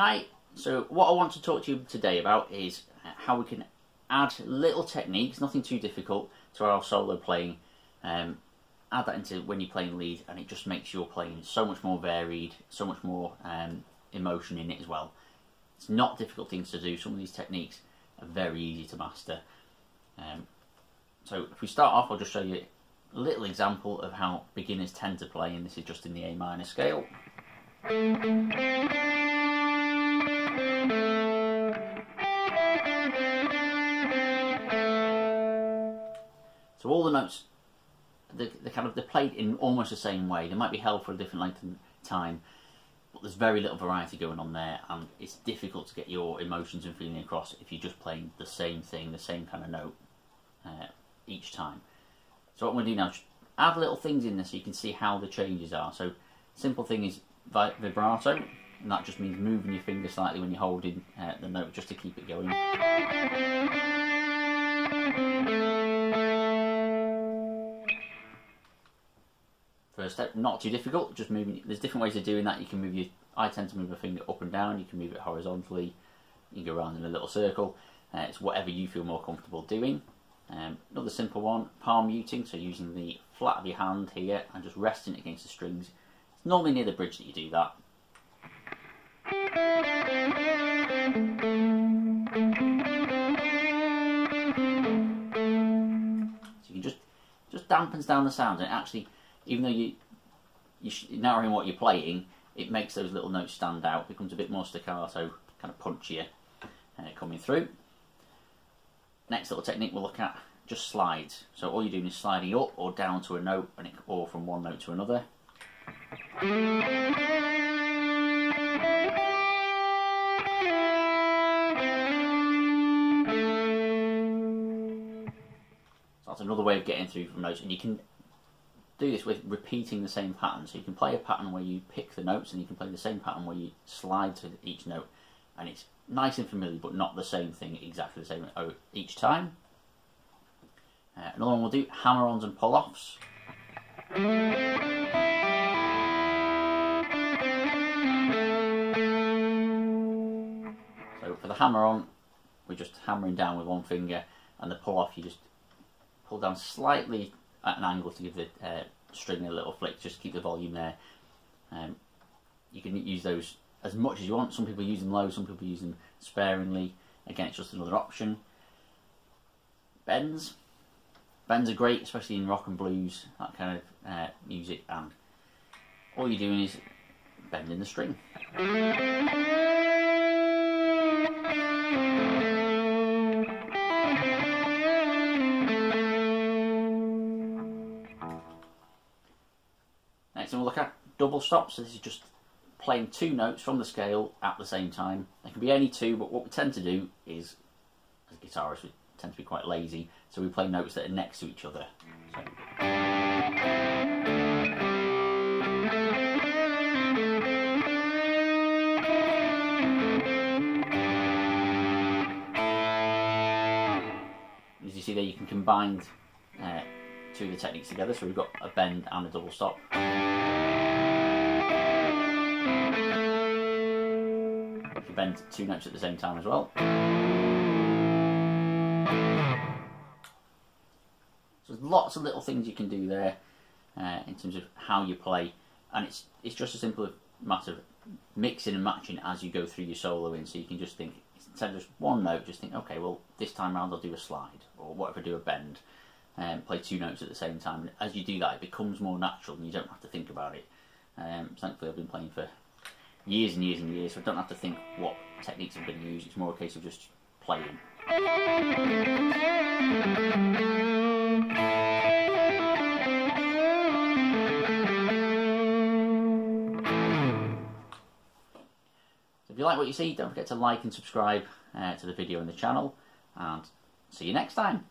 Hi, so what I want to talk to you today about is how we can add little techniques, nothing too difficult, to our solo playing. Add that into when you're playing lead, and it just makes your playing so much more varied, so much more emotion in it as well. It's not difficult things to do. Some of these techniques are very easy to master. So if we start off, I'll just show you a little example of how beginners tend to play, and this is just in the A minor scale. So all the notes, they're played in almost the same way. They might be held for a different length of time, but there's very little variety going on there, and it's difficult to get your emotions and feeling across if you're just playing the same thing, the same kind of note each time. So what I'm going to do now is add little things in there so you can see how the changes are. So simple thing is vibrato, and that just means moving your finger slightly when you're holding the note just to keep it going. First step, not too difficult, just moving. There's different ways of doing that. You can move I tend to move my finger up and down, you can move it horizontally, you can go around in a little circle. It's whatever you feel more comfortable doing. Another simple one, palm muting, so using the flat of your hand here and just resting it against the strings. It's normally near the bridge that you do that. So you can just dampens down the sound, and actually, even though you're narrowing what you're playing, it makes those little notes stand out, becomes a bit more staccato, kind of punchier coming through. Next little technique we'll look at, just slides. So all you're doing is sliding up or down to a note, or from one note to another. So that's another way of getting through from notes, and you can do this with repeating the same pattern. So you can play a pattern where you pick the notes, and you can play the same pattern where you slide to each note, and it's nice and familiar, but not the same thing exactly the same each time. Another one we'll do, hammer-ons and pull-offs. So for the hammer-on, we're just hammering down with one finger, and the pull-off, you just pull down slightly at an angle to give the string a little flick, just keep the volume there. You can use those as much as you want. Some people use them low, some people use them sparingly. Again, it's just another option. Bends. Bends are great, especially in rock and blues, that kind of music, and all you're doing is bending the string. Next one we'll look at double stops. So this is just playing two notes from the scale at the same time. They can be any two, but what we tend to do is, as guitarists, we tend to be quite lazy, so we play notes that are next to each other. So. As you see there, you can combine two of the techniques together, so we've got a bend and a double stop. Bend two notes at the same time as well. So there's lots of little things you can do there in terms of how you play, and it's just a simple matter of mixing and matching as you go through your soloing. So you can just think, instead of just one note, just think, okay, well this time round I'll do a slide, or what if I do a bend, play two notes at the same time. And as you do that, it becomes more natural and you don't have to think about it. Thankfully I've been playing for years and years and years, so I don't have to think what techniques I'm going to use. It's more a case of just playing. So if you like what you see, don't forget to like and subscribe to the video and the channel, and see you next time.